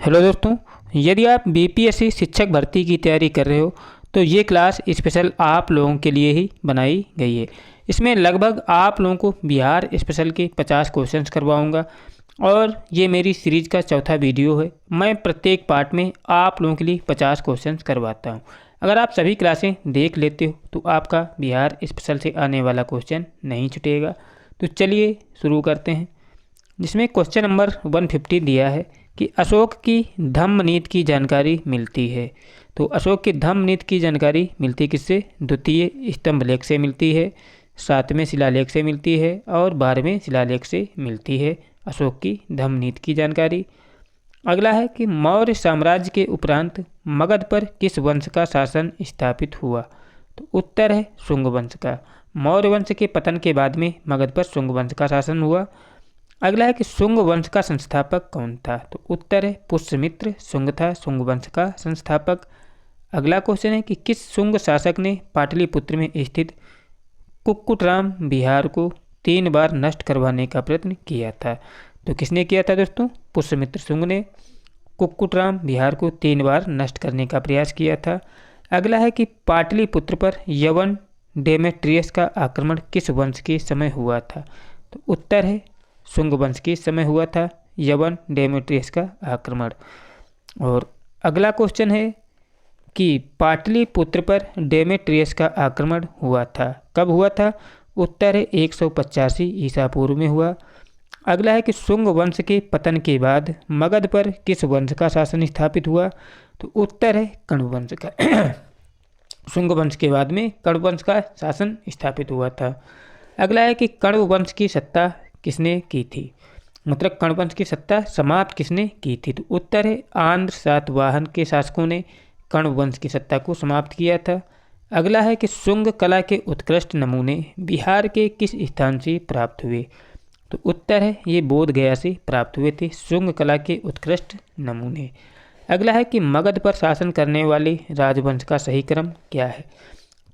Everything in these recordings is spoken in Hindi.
हेलो दोस्तों, यदि आप बीपीएससी शिक्षक भर्ती की तैयारी कर रहे हो तो ये क्लास स्पेशल आप लोगों के लिए ही बनाई गई है। इसमें लगभग आप लोगों को बिहार स्पेशल के 50 क्वेश्चंस करवाऊंगा और ये मेरी सीरीज़ का चौथा वीडियो है। मैं प्रत्येक पार्ट में आप लोगों के लिए 50 क्वेश्चंस करवाता हूँ। अगर आप सभी क्लासें देख लेते हो तो आपका बिहार स्पेशल से आने वाला क्वेश्चन नहीं छूटेगा। तो चलिए शुरू करते हैं, जिसमें क्वेश्चन नंबर 150 दिया है कि अशोक की धम्मनीति की जानकारी मिलती है। तो अशोक की धम्मनीति की जानकारी मिलती किससे? द्वितीय स्तंभलेख से मिलती है, 7वें शिलालेख से मिलती है और 12वें शिलालेख से मिलती है अशोक की धम्मनीति की जानकारी। अगला है कि मौर्य साम्राज्य के उपरांत मगध पर किस वंश का शासन स्थापित हुआ? तो उत्तर है शुंग वंश का। मौर्य वंश के पतन के बाद में मगध पर शुंग वंश का शासन हुआ। अगला है कि शुंग वंश का संस्थापक कौन था? तो उत्तर है पुष्यमित्र शुंग था शुंग वंश का संस्थापक। अगला क्वेश्चन है कि किस शुंग शासक ने पाटलिपुत्र में स्थित कुक्कुटराम विहार को 3 बार नष्ट करवाने का प्रयत्न किया था? तो किसने किया था दोस्तों? पुष्यमित्र शुंग ने कुक्कुटराम विहार को 3 बार नष्ट करने का प्रयास किया था। अगला है कि पाटलिपुत्र पर यवन डेमेट्रियस का आक्रमण किस वंश के समय हुआ था? तो उत्तर है शुंग वंश के समय हुआ था यवन डेमेट्रियस का आक्रमण। और अगला क्वेश्चन है कि पाटलिपुत्र पर डेमेट्रियस का आक्रमण हुआ था, कब हुआ था? उत्तर है 185 ईसा पूर्व में हुआ। अगला है कि शुंग वंश के पतन के बाद मगध पर किस वंश का शासन स्थापित हुआ? तो उत्तर है कण्व वंश का। शुंग वंश के बाद में कण्व वंश का शासन स्थापित हुआ था। अगला है कि कण्व वंश की सत्ता किसने की थी? मतलब कण्व वंश की सत्ता समाप्त किसने की थी? तो उत्तर है आंध्र सातवाहन के शासकों ने कण्व वंश की सत्ता को समाप्त किया था। अगला है कि शुंग कला के उत्कृष्ट नमूने बिहार के किस स्थान से प्राप्त हुए? तो उत्तर है ये बोध गया से प्राप्त हुए थे शुंग कला के उत्कृष्ट नमूने। अगला है कि मगध पर शासन करने वाले राजवंश का सही क्रम क्या है?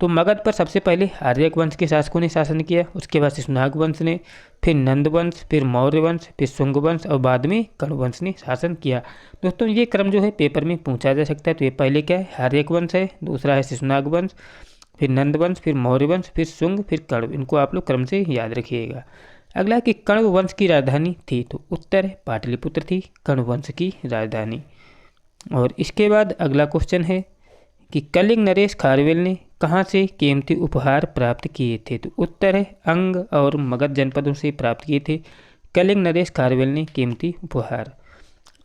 तो मगध पर सबसे पहले आर्यक वंश के शासकों ने शासन किया, उसके बाद शिशुनाग वंश ने, फिर नंद वंश, फिर मौर्य वंश, फिर शुंग वंश और बाद में कण्व वंश ने शासन किया। दोस्तों ये क्रम जो है पेपर में पूछा जा सकता है। तो ये पहले क्या है? आर्यक वंश है, दूसरा है शिशुनाग वंश, फिर नंद वंश, फिर मौर्य वंश, फिर शुंग, फिर कण्व। इनको आप लोग क्रम से याद रखिएगा। अगला है कि कण्व वंश की राजधानी थी? तो उत्तर है पाटलिपुत्र थी कण्व वंश की राजधानी। और इसके बाद अगला क्वेश्चन है कि कलिंग नरेश खारवेल ने कहाँ से कीमती उपहार प्राप्त किए थे? तो उत्तर है अंग और मगध जनपदों से प्राप्त किए थे कलिंग नरेश खारवेल ने कीमती उपहार।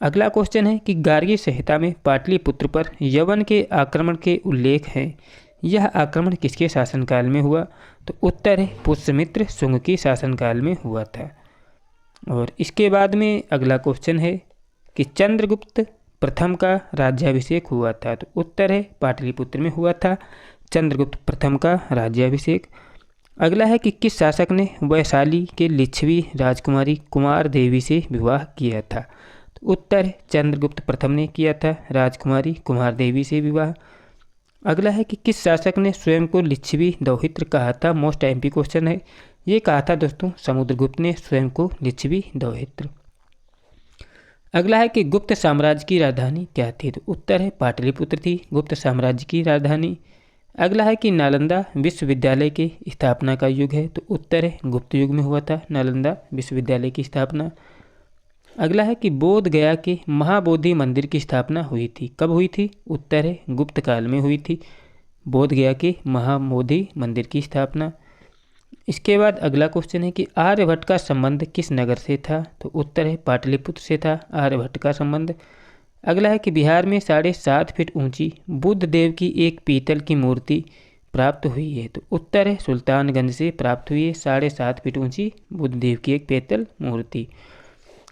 अगला क्वेश्चन है कि गार्गी संहिता में पाटलिपुत्र पर यवन के आक्रमण के उल्लेख हैं, यह आक्रमण किसके शासनकाल में हुआ? तो उत्तर है पुष्यमित्र शुंग के शासनकाल में हुआ था। और इसके बाद में अगला क्वेश्चन है कि चंद्रगुप्त प्रथम का राज्याभिषेक हुआ था? तो उत्तर है पाटलिपुत्र में हुआ था चंद्रगुप्त प्रथम का राज्याभिषेक। अगला है कि किस शासक ने वैशाली के लिच्छवी राजकुमारी कुमार देवी से विवाह किया था? तो उत्तर है चंद्रगुप्त प्रथम ने किया था राजकुमारी कुमार देवी से विवाह। अगला है कि किस शासक ने स्वयं को लिच्छवी दौहित्र कहा था? मोस्ट एमपी क्वेश्चन है। ये कहा था दोस्तों समुद्रगुप्त ने स्वयं को लिच्छवी दौहित्र। अगला है कि गुप्त साम्राज्य की राजधानी क्या थी? तो उत्तर है पाटलिपुत्र थी गुप्त साम्राज्य की राजधानी। अगला है कि नालंदा विश्वविद्यालय की स्थापना का युग है? तो उत्तर है गुप्त युग में हुआ था नालंदा विश्वविद्यालय की स्थापना। अगला है कि बोध गया के महाबोधि मंदिर की स्थापना हुई थी, कब हुई थी? उत्तर है गुप्त काल में हुई थी बोध गया के महाबोधि मंदिर की स्थापना। इसके बाद अगला क्वेश्चन है कि आर्यभट्ट का संबंध किस नगर से था? तो उत्तर है पाटलिपुत्र से था आर्यभट्ट का संबंध। अगला है कि बिहार में 7.5 फीट ऊंची बुद्ध देव की एक पीतल की मूर्ति प्राप्त हुई है? तो उत्तर है सुल्तानगंज से प्राप्त हुई है 7.5 फीट ऊंची बुद्ध देव की एक पीतल मूर्ति।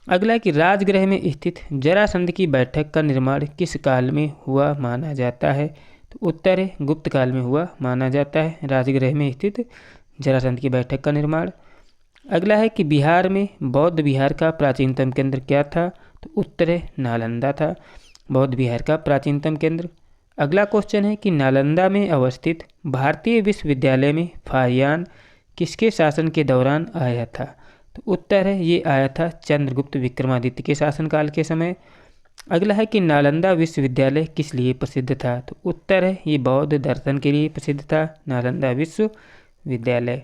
अगला है कि राजगृह में स्थित जरासंध की बैठक का निर्माण किस काल में हुआ माना जाता है? तो उत्तर है गुप्त काल में हुआ माना जाता है राजगृह में स्थित जरासंध की बैठक का निर्माण। अगला है कि बिहार में बौद्ध विहार का प्राचीनतम केंद्र क्या था? तो उत्तर है नालंदा था बौद्ध विहार का प्राचीनतम केंद्र। अगला क्वेश्चन है कि नालंदा में अवस्थित भारतीय विश्वविद्यालय में फाहियान किसके शासन के दौरान आया था? तो उत्तर है ये आया था चंद्रगुप्त विक्रमादित्य के शासनकाल के समय। अगला है कि नालंदा विश्वविद्यालय किस लिए प्रसिद्ध था? तो उत्तर है ये बौद्ध दर्शन के लिए प्रसिद्ध था नालंदा विश्वविद्यालय।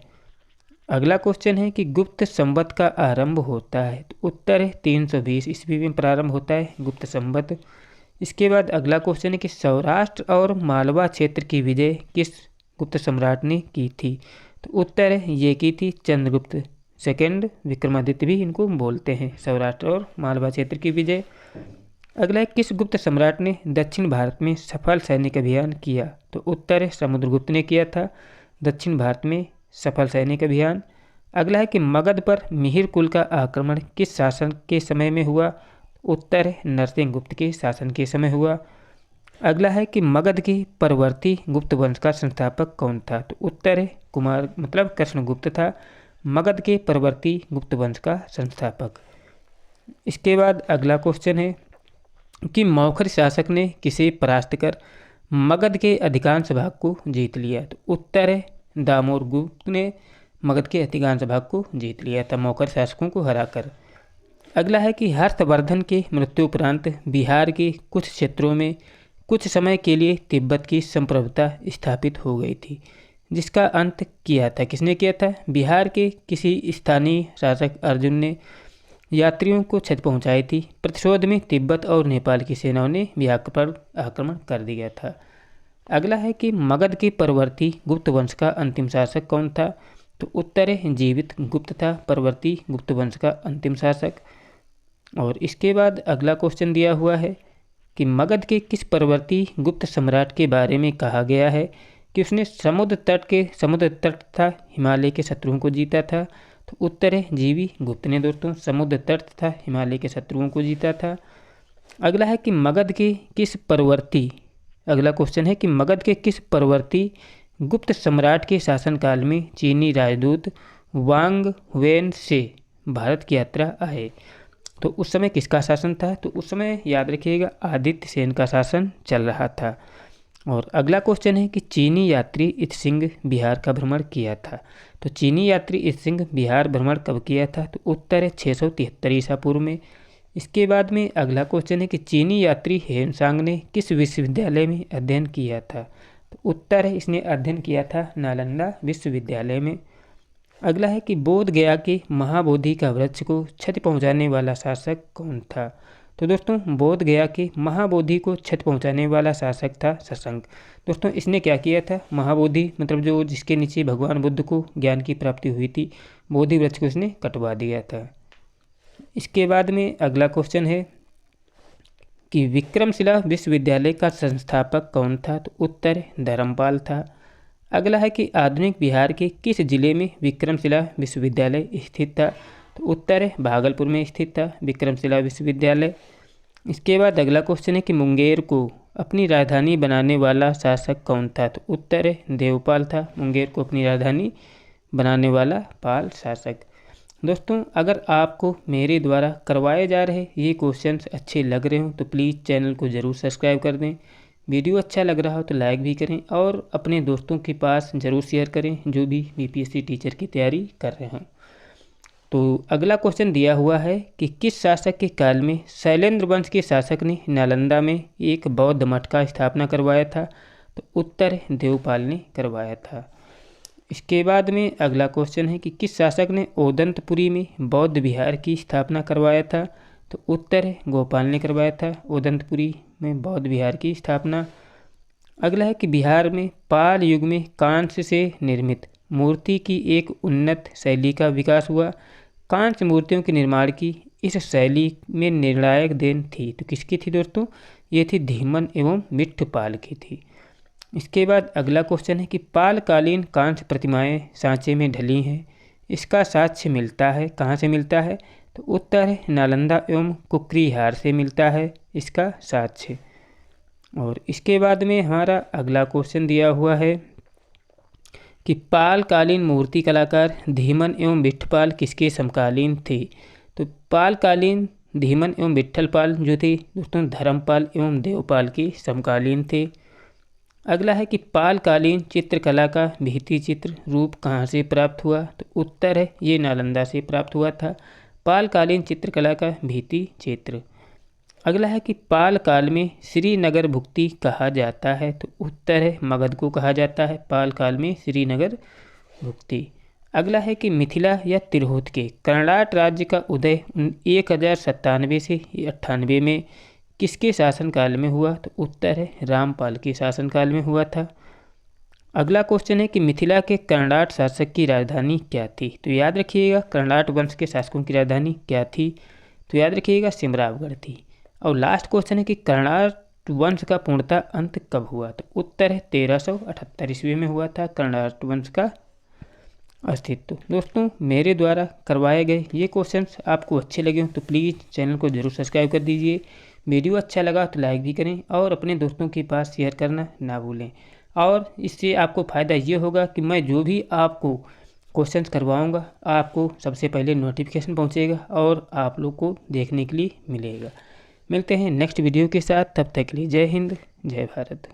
अगला क्वेश्चन है कि गुप्त संवत का आरंभ होता है? तो उत्तर है 320 ईस्वी में प्रारंभ होता है गुप्त संवत। इसके बाद अगला क्वेश्चन है कि सौराष्ट्र और मालवा क्षेत्र की विजय किस गुप्त सम्राट ने की थी? तो उत्तर है ये की थी चंद्रगुप्त सेकंड विक्रमादित्य भी इनको बोलते हैं, सौराष्ट्र और मालवा क्षेत्र की विजय। अगला है किस गुप्त सम्राट ने दक्षिण भारत में सफल सैनिक अभियान किया? तो उत्तर है समुद्रगुप्त ने किया था दक्षिण भारत में सफल सैनिक अभियान। अगला है कि मगध पर मिहिर कुल का आक्रमण किस शासन के समय में हुआ? उत्तर है नरसिंह गुप्त के शासन के समय हुआ। अगला है कि मगध के परवर्ती गुप्त वंश का संस्थापक कौन था? तो उत्तर है कुमार मतलब कृष्णगुप्त था मगध के परवर्ती गुप्त वंश का संस्थापक। इसके बाद अगला क्वेश्चन है कि मौखर शासक ने किसे परास्त कर मगध के अधिकांश भाग को जीत लिया? तो उत्तर है दामोदर गुप्त ने मगध के अधिकांश भाग को जीत लिया था मौखर शासकों को हराकर। अगला है कि हर्षवर्धन के मृत्यु उपरांत बिहार के कुछ क्षेत्रों में कुछ समय के लिए तिब्बत की संप्रभुता स्थापित हो गई थी, जिसका अंत किया था किसने किया था? बिहार के किसी स्थानीय शासक अर्जुन ने यात्रियों को क्षति पहुंचाई थी। प्रतिशोध में तिब्बत और नेपाल की सेनाओं ने बिहार पर आक्रमण कर दिया था। अगला है कि मगध के परवर्ती गुप्त वंश का अंतिम शासक कौन था? तो उत्तर है जीवित गुप्त था परवर्ती गुप्त वंश का अंतिम शासक। और इसके बाद अगला क्वेश्चन दिया हुआ है कि मगध के किस परवर्ती गुप्त सम्राट के बारे में कहा गया है कि उसने समुद्र तट तथा हिमालय के शत्रुओं को जीता था? तो उत्तर है जीवी गुप्त ने दोस्तों समुद्र तट तथा हिमालय के शत्रुओं को जीता था। अगला है कि मगध के किस परवर्ती अगला क्वेश्चन है कि मगध के किस परवर्ती गुप्त सम्राट के शासनकाल में चीनी राजदूत वांग वेन से भारत की यात्रा आए? तो उस समय किसका शासन था? तो उस समय याद रखिएगा आदित्य सेन का शासन चल रहा था। और अगला क्वेश्चन है कि चीनी यात्री इत सिंह बिहार का भ्रमण किया था? तो चीनी यात्री इत सिंह बिहार भ्रमण कब किया था? तो उत्तर है 673 ईसा पूर्व में। इसके बाद में अगला क्वेश्चन है कि चीनी यात्री हेनसांग ने किस विश्वविद्यालय में अध्ययन किया था? तो उत्तर है इसने अध्ययन किया था नालंदा विश्वविद्यालय में। अगला है कि बोध गया के महाबोधि का वृक्ष को क्षति पहुंचाने वाला शासक कौन था? तो दोस्तों बोध गया के महाबोधि को क्षति पहुंचाने वाला शासक था शशांक। दोस्तों इसने क्या किया था? महाबोधि मतलब जो जिसके नीचे भगवान बुद्ध को ज्ञान की प्राप्ति हुई थी, बोधि वृक्ष को इसने कटवा दिया था। इसके बाद में अगला क्वेश्चन है कि विक्रमशिला विश्वविद्यालय का संस्थापक कौन था? तो उत्तर धर्मपाल था। अगला है कि आधुनिक बिहार के किस जिले में विक्रमशिला विश्वविद्यालय स्थित था? तो उत्तर है भागलपुर में स्थित था विक्रमशिला विश्वविद्यालय। इसके बाद अगला क्वेश्चन है कि मुंगेर को अपनी राजधानी बनाने वाला शासक कौन था? तो उत्तर है देवपाल था मुंगेर को अपनी राजधानी बनाने वाला पाल शासक। दोस्तों अगर आपको मेरे द्वारा करवाए जा रहे ये क्वेश्चंस अच्छे लग रहे हो तो प्लीज़ चैनल को ज़रूर सब्सक्राइब कर दें। वीडियो अच्छा लग रहा हो तो लाइक भी करें और अपने दोस्तों के पास ज़रूर शेयर करें जो भी बीपीएससी टीचर की तैयारी कर रहे हों। तो अगला क्वेश्चन दिया हुआ है कि किस शासक के काल में शैलेंद्र वंश के शासक ने नालंदा में एक बौद्ध मठ का स्थापना करवाया था? तो उत्तर देवपाल ने करवाया था। इसके बाद में अगला क्वेश्चन है कि किस शासक ने ओदंतपुरी में बौद्ध विहार की स्थापना करवाया था? तो उत्तर है गोपाल ने करवाया था ओदंतपुरी में बौद्ध विहार की स्थापना। अगला है कि बिहार में पाल युग में कांस्य से निर्मित मूर्ति की एक उन्नत शैली का विकास हुआ। कांस्य मूर्तियों के निर्माण की इस शैली में निर्णायक देन थी तो किसकी थी दोस्तों? ये थी धीमन एवं मिट्ठपाल की थी। इसके बाद अगला क्वेश्चन है कि पालकालीन कांस्य प्रतिमाएं सांचे में ढली हैं, इसका साक्ष्य मिलता है कहाँ से मिलता है? तो उत्तर है नालंदा एवं कुकरीहार से मिलता है इसका साक्ष्य। और इसके बाद में हमारा अगला क्वेश्चन दिया हुआ है कि पालकालीन मूर्ति कलाकार धीमन एवं विट्ठपाल किसके समकालीन थे? तो पालकालीन धीमन एवं विट्ठलपाल जो थे दोस्तों धर्मपाल एवं देवपाल के समकालीन थे। अगला है कि पालकालीन चित्रकला का भित्ति चित्र रूप कहाँ से प्राप्त हुआ? तो उत्तर है ये नालंदा से प्राप्त हुआ था पालकालीन चित्रकला का भित्ति चित्र। अगला है कि पाल काल में श्रीनगर भुक्ति कहा जाता है, तो उत्तर है मगध को कहा जाता है पाल काल में श्रीनगर भुक्ति। अगला है कि मिथिला या तिरहुत के कर्णाट राज्य का उदय 1097 से 98 में किसके शासनकाल में हुआ, तो उत्तर है रामपाल के शासनकाल में हुआ था। अगला क्वेश्चन है कि मिथिला के कर्णाट शासक की राजधानी क्या थी, तो याद रखिएगा कर्णाट वंश के शासकों की राजधानी क्या थी, तो याद रखिएगा सिमरावगढ़ थी। और लास्ट क्वेश्चन है कि कर्णाट वंश का पूर्णतः अंत कब हुआ, तो उत्तर है 1378 ईस्वी में हुआ था कर्णाट वंश का अस्तित्व। दोस्तों मेरे द्वारा करवाए गए ये क्वेश्चंस आपको अच्छे लगे हो तो प्लीज़ चैनल को ज़रूर सब्सक्राइब कर दीजिए। वीडियो अच्छा लगा तो लाइक भी करें और अपने दोस्तों के पास शेयर करना ना भूलें। और इससे आपको फ़ायदा ये होगा कि मैं जो भी आपको क्वेश्चंस करवाऊंगा आपको सबसे पहले नोटिफिकेशन पहुंचेगा और आप लोग को देखने के लिए मिलेगा। मिलते हैं नेक्स्ट वीडियो के साथ, तब तक के लिए जय हिंद जय भारत।